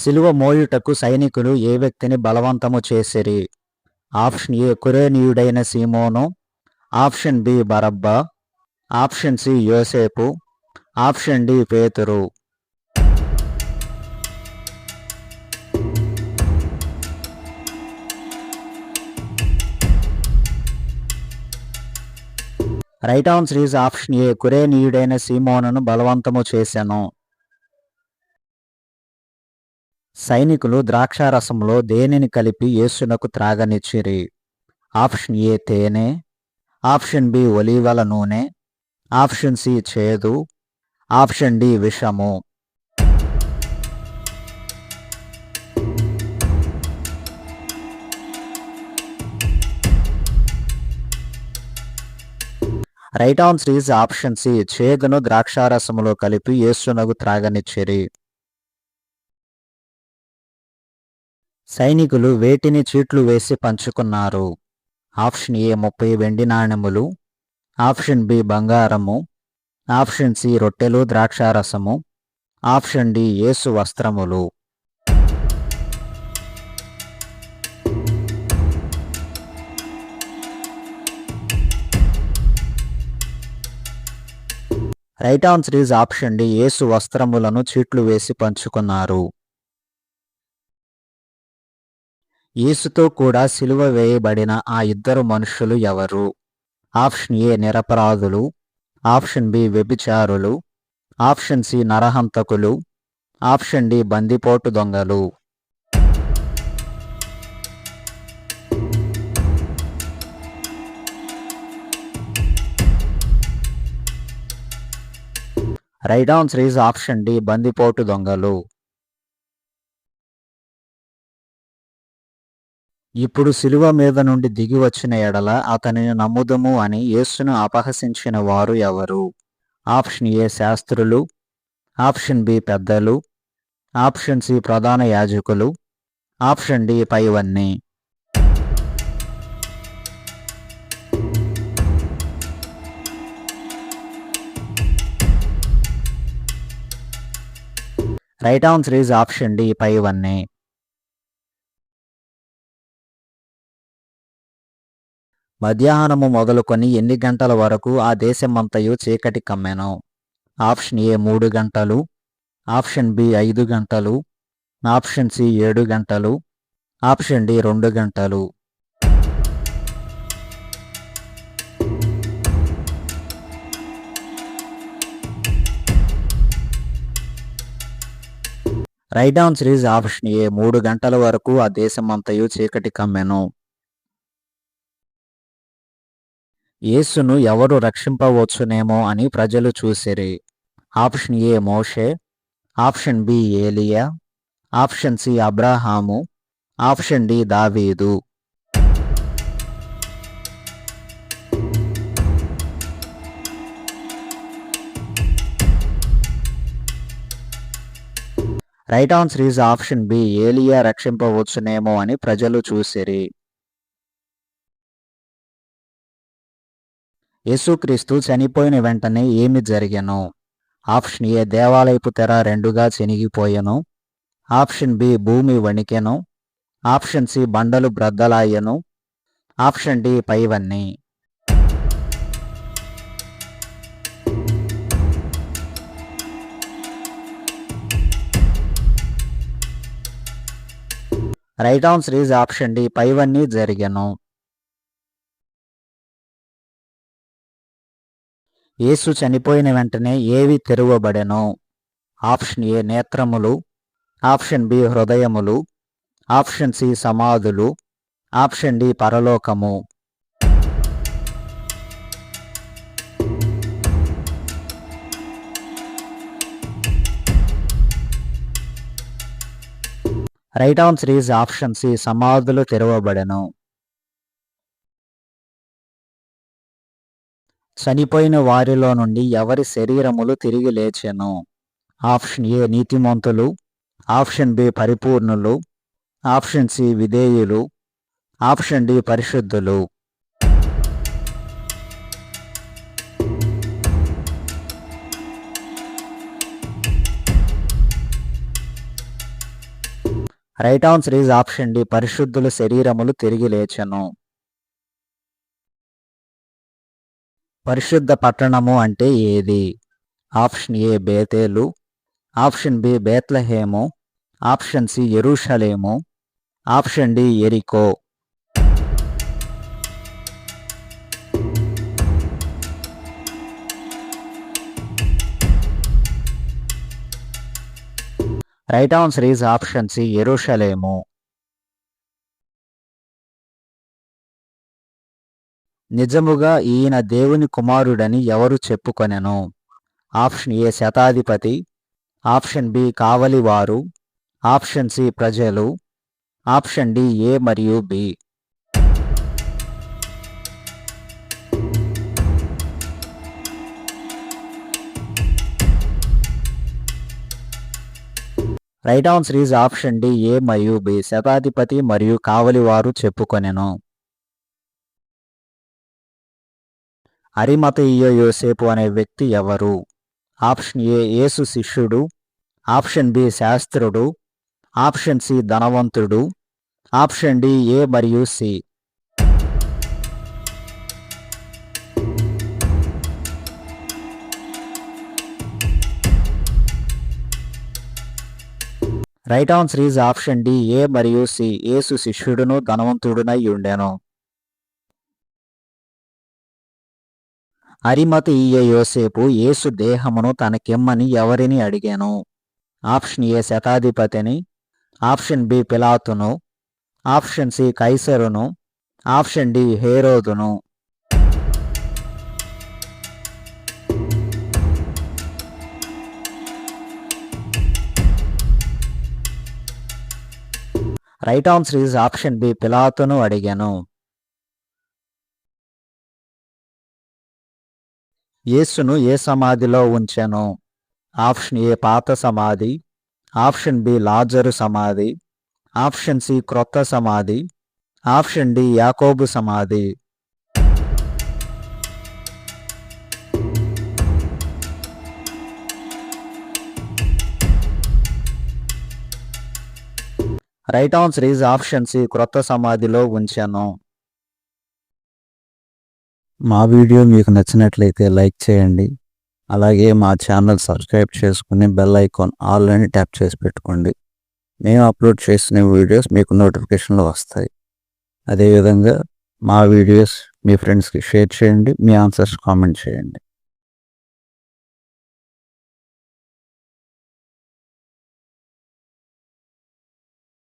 సిలువ మోయుటకు సైనికులు ఏ వ్యక్తిని బలవంతము చేసిరి? ఆప్షన్ ఏ కురేనీయుడైన సీమోను, ఆప్షన్ బి బరబ్బా, ఆప్షన్ సి యోసేపు, ఆప్షన్ డి పేతురు. Right answer is option A కురేనీయుడైన సీమోనును బలవంతము చేసెను. సైనికులు ద్రాక్షారసంలో దేనిని కలిపి యేసునకు త్రాగనిచ్చిరి? ఆప్షన్ ఏ తేనె, ఆప్షన్ బి ఒలీవల నూనె, ఆప్షన్ సి చేదు, ఆప్షన్ డి విషము. Right answer is option C చేదును ద్రాక్షారసములో కలిపి యేసునకు త్రాగనిచ్చిరి. సైనికులు వేటిని చీట్లు వేసి పంచుకున్నారు? ఆప్షన్ ఏ 30 వెండి నాణెములు, ఆప్షన్ బి బంగారము, ఆప్షన్ సి రొట్టెలు ద్రాక్షారసము, ఆప్షన్ డి యేసు వస్త్రములు. Right answer is option D యేసు వస్త్రములను చీట్లు వేసి పంచుకున్నారు. యేసుతో కూడా సిలువ వేయబడిన ఆ ఇద్దరు మనుషులు ఎవరు? ఆప్షన్ ఏ నిరపరాధులు, ఆప్షన్ బి వ్యభిచారులు, ఆప్షన్ సి నరహంతకులు, ఆప్షన్ డి బందిపోటు దొంగలు. Right answer is option D బందిపోటు దొంగలు. ఇప్పుడు సిలువ మీద నుండి దిగి వచ్చిన ఎడల అతనిని నమ్ముదము అని యేసును అపహసించిన వారు ఎవరు? ఆప్షన్ ఏ శాస్త్రులు, ఆప్షన్ బి పెద్దలు, ఆప్షన్ సి ప్రధాన యాజకులు, ఆప్షన్ డి పైవన్నీ. Right answer is option D పైవన్నీ. మధ్యాహ్నము మొదలుకొని ఎన్ని గంటల వరకు ఆ దేశమంతయు చీకటి కమ్మెను? ఆప్షన్ ఏ 3 గంటలు, ఆప్షన్ బి 5 గంటలు, ఆప్షన్ సి 7 గంటలు, ఆప్షన్ డి 2 గంటలు. రైట్ ఆన్సర్ ఈజ్ ఆప్షన్ ఏ 3 గంటల వరకు ఆ దేశమంతయు చీకటి కమ్మెను. యేసును ఎవరు రక్షింపవచ్చునేమో అని ప్రజలు చూసిరి? ఆప్షన్ ఏ మోషే, ఆప్షన్ బి ఏలియా, ఆప్షన్ సి అబ్రాహాము, ఆప్షన్ డి దావీదు. Right answer is option B ఏలియా రక్షింపవచ్చునేమో అని ప్రజలు చూసిరి. యేసుక్రీస్తు చనిపోయిన వెంటనే ఏమి జరిగెను? ఆప్షన్ ఏ దేవాలయపు తెర 2గా చెనిగిపోయెను, ఆప్షన్ బి భూమి వణికెను, ఆప్షన్ సి బండలు బ్రద్దలాయెను, ఆప్షన్ డి పైవన్నీ. Right answer is option D పైవన్నీ జరిగెను. యేసు చనిపోయిన వెంటనే ఏవి తెరువబడెను? ఆప్షన్ ఏ నేత్రములు, ఆప్షన్ బి హృదయములు, ఆప్షన్ సి సమాధులు, ఆప్షన్ డి పరలోకము. Right answer is option C సమాధులు తెరవబడెను. చనిపోయిన వారిలో నుండి ఎవరి శరీరములు తిరిగి లేచెను? ఆప్షన్ ఏ నీతిమంతులు, ఆప్షన్ బి పరిపూర్ణులు, ఆప్షన్ సి విధేయులు, ఆప్షన్ డి పరిశుద్ధులు. Right answer is option D, పరిశుద్ధుల శరీరములు తిరిగి లేచెను. పరిశుద్ధ పట్టణము అంటే ఏది? ఆప్షన్ ఏ బేతేలు, ఆప్షన్ బి బేత్లహేము, ఆప్షన్ సి యెరూషలేము, ఆప్షన్ డి యెరికో. Right answer is option C యెరూషలేము. నిజముగా ఈయన దేవుని కుమారుడని ఎవరు చెప్పుకొనెను? ఆప్షన్ ఏ శతాధిపతి, ఆప్షన్ బి కావలివారు, ఆప్షన్ సి ప్రజలు, ఆప్షన్ డి ఏ మరియు B. Right answer is option D A మరియు బి, శతాధిపతి మరియు కావలివారు చెప్పుకొనెను. అరిమతయియ యోసేపు అనే వ్యక్తి ఎవరు? ఆప్షన్ ఏ యేసు శిష్యుడు, ఆప్షన్ బి శాస్త్రుడు, ఆప్షన్ సి ధనవంతుడు, ఆప్షన్ డి ఏ మరియు C. Right answer is option D A మరియు సి, యేసు శిష్యుడును ధనవంతుడునై ఉండెను. అరిమతయియ యోసేపు యేసు దేహమును తనకిమ్మని ఎవరిని అడిగాను? ఆప్షన్ ఏ శతాధిపతిని, ఆప్షన్ బి పిలాతును, ఆప్షన్ సి కైసరును, ఆప్షన్ డి హేరోదును. Right answer is option B పిలాతును అడిగాను. యేసును ఏ సమాధిలో ఉంచెను? ఆప్షన్ ఏ పాత సమాధి, ఆప్షన్ బి లాజరు సమాధి, ఆప్షన్ సి క్రొత్త సమాధి, ఆప్షన్ డి యాకోబు సమాధి. Right answer is option C, క్రొత్త సమాధిలో ఉంచెను. మా వీడియో మీకు నచ్చినట్లయితే లైక్ చేయండి. అలాగే మా ఛానల్ సబ్స్క్రైబ్ చేసుకుని బెల్ ఐకాన్ ఆల్ అని ట్యాప్ చేసి పెట్టుకోండి. మేము అప్లోడ్ చేసిన వీడియోస్ మీకు నోటిఫికేషన్లో వస్తాయి. అదేవిధంగా మా వీడియోస్ మీ ఫ్రెండ్స్కి షేర్ చేయండి. మీ ఆన్సర్స్ కామెంట్ చేయండి.